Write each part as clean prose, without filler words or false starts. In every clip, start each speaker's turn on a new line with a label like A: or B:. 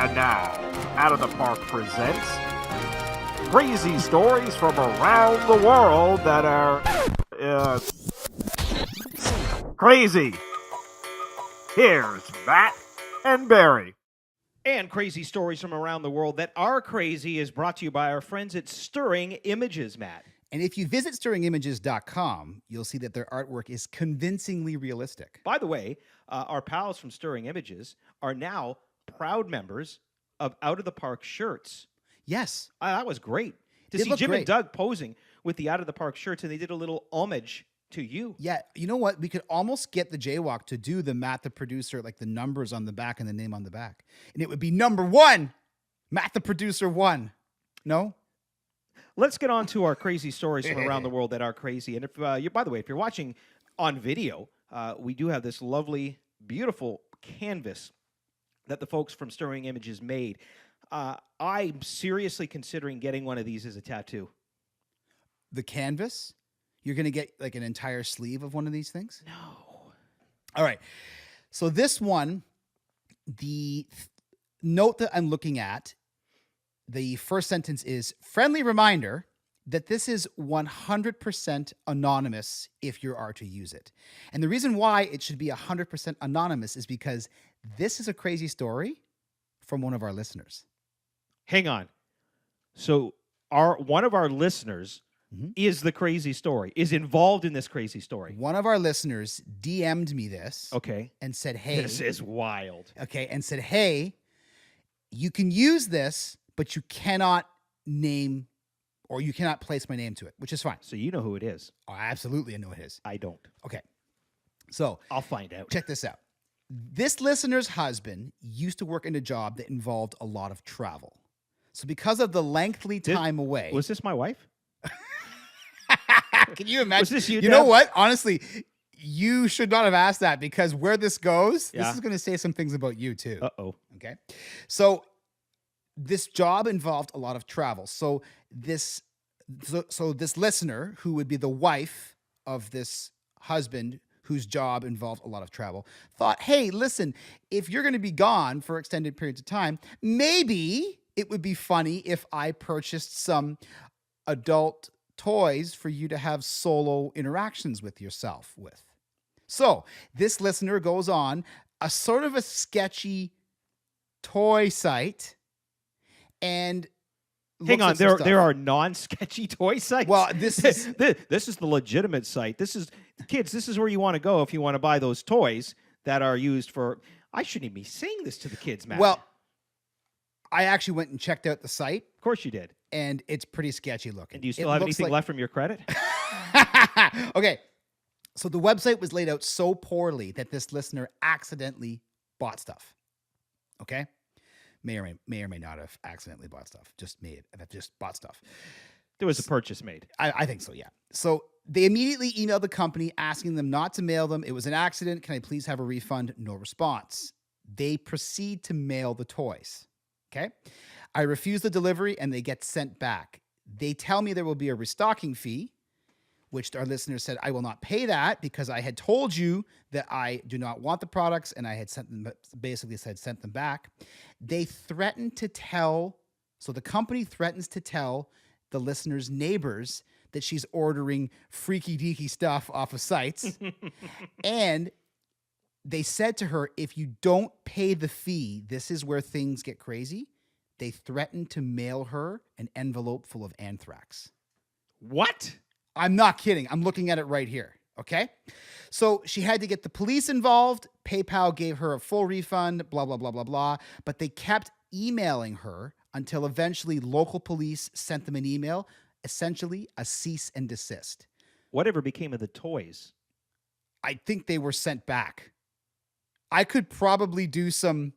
A: And now, Out of the Park presents crazy stories from around the world that are crazy. Here's Matt and Barry.
B: And crazy stories from around the world that are crazy is brought to you by our friends at Stirring Images, Matt.
C: And if you visit stirringimages.com, you'll see that their artwork is convincingly realistic.
B: By the way, our pals from Stirring Images are now proud members of Out of the Park shirts.
C: Yes.
B: That was great to
C: They
B: see
C: look
B: Jim
C: great.
B: and Doug posing with the Out of the Park shirts, and they did a little homage to you.
C: Yeah, you know what? We could almost get the Jaywalk to do the Matt the producer, like the numbers on the back and the name on the back. And it would be number 1, Matt the producer 1. No?
B: Let's get on to our crazy stories from around the world that are crazy. And if you, by the way, if you're watching on video, we do have this lovely, beautiful canvas that the folks from Stirring Images made. I'm seriously considering getting one of these as a tattoo.
C: The canvas? You're going to get like an entire sleeve of one of these things?
B: No.
C: All right. So this one, the note that I'm looking at, the first sentence is, friendly reminder that this is 100% anonymous if you are to use it. And the reason why it should be 100% anonymous is because this is a crazy story from one of our listeners.
B: Hang on. So one of our listeners is the crazy story, is involved in this crazy story.
C: One of our listeners DM'd me this.
B: Okay.
C: And said, hey.
B: This is wild.
C: Okay. And said, hey, you can use this, but you cannot name or you cannot place my name to it, which is fine.
B: So you know who it is.
C: Oh, absolutely, I know it is.
B: I don't.
C: Okay. So
B: I'll find out.
C: check this out. This listener's husband used to work in a job that involved a lot of travel. So because of the lengthy time away.
B: Was this my wife?
C: Can you imagine?
B: Was this you,
C: You know
B: Deb?
C: what? Honestly, you should not have asked that because where this goes,
B: Yeah.
C: this is going to say some things about you too.
B: Uh-oh.
C: Okay. So this job involved a lot of travel. So this listener, who would be the wife of this husband whose job involved a lot of travel, thought, hey, listen, if you're going to be gone for extended periods of time, maybe it would be funny if I purchased some adult toys for you to have solo interactions with yourself with. So this listener goes on a sort of a sketchy toy site and
B: Hang
C: looks
B: on,
C: at some
B: there
C: stuff.
B: are non-sketchy toy sites.
C: Well, this is
B: this is the legitimate site. This is kids. This is where you want to go if you want to buy those toys that are used for. I shouldn't even be saying this to the kids, Matt.
C: well, I actually went and checked out the site,
B: of course you did.
C: and it's pretty sketchy looking.
B: And do you
C: It
B: still have
C: looks
B: anything left from your credit?
C: Okay, so the website was laid out so poorly that this listener accidentally bought stuff. Okay, may or may not have accidentally bought stuff. Just bought stuff.
B: There was a purchase made.
C: I think so, yeah. So they immediately emailed the company asking them not to mail them. It was an accident. Can I please have a refund? No response. They proceed to mail the toys. Okay. I refuse the delivery and they get sent back. They tell me there will be a restocking fee, which our listener said, I will not pay that because I had told you that I do not want the products and I had sent them back. They threatened to tell, so the company threatens to tell the listener's neighbors that she's ordering freaky deaky stuff off of sites. And they said to her, if you don't pay the fee, this is where things get crazy. They threatened to mail her an envelope full of anthrax.
B: What?
C: I'm not kidding. I'm looking at it right here. Okay. So she had to get the police involved. PayPal gave her a full refund, blah, blah, blah, blah, blah. But they kept emailing her until eventually local police sent them an email, essentially a cease and desist.
B: Whatever became of the toys?
C: I think they were sent back. I could probably do some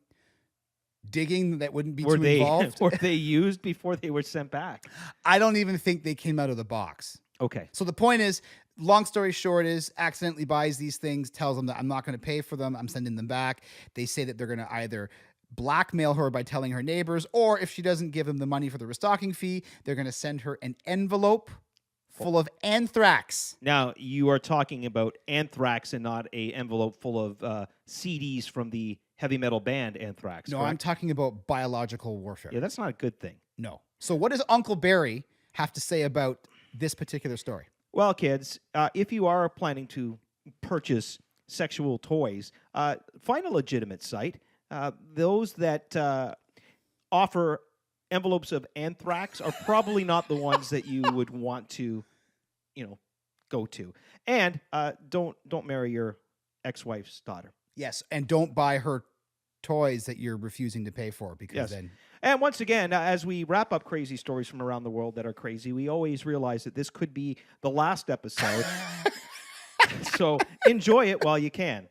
C: digging that wouldn't be too involved.
B: Were they used before they were sent back?
C: I don't even think they came out of the box.
B: Okay.
C: So the point is, long story short is, accidentally buys these things, tells them that I'm not going to pay for them, I'm sending them back. They say that they're going to either blackmail her by telling her neighbors, or if she doesn't give them the money for the restocking fee, they're going to send her an envelope full of anthrax.
B: Now, you are talking about anthrax and not a envelope full of CDs from the heavy metal band Anthrax.
C: No,
B: correct?
C: I'm talking about biological warfare.
B: Yeah, that's not a good thing.
C: No. So what does Uncle Barry have to say about this particular story?
B: Well, kids, if you are planning to purchase sexual toys, find a legitimate site. Those that offer envelopes of anthrax are probably not the ones that you would want to, go to. And don't marry your ex-wife's daughter.
C: Yes, and don't buy her toys that you're refusing to pay for because
B: Yes.
C: then
B: And once again, as we wrap up crazy stories from around the world that are crazy, we always realize that this could be the last episode. So enjoy it while you can.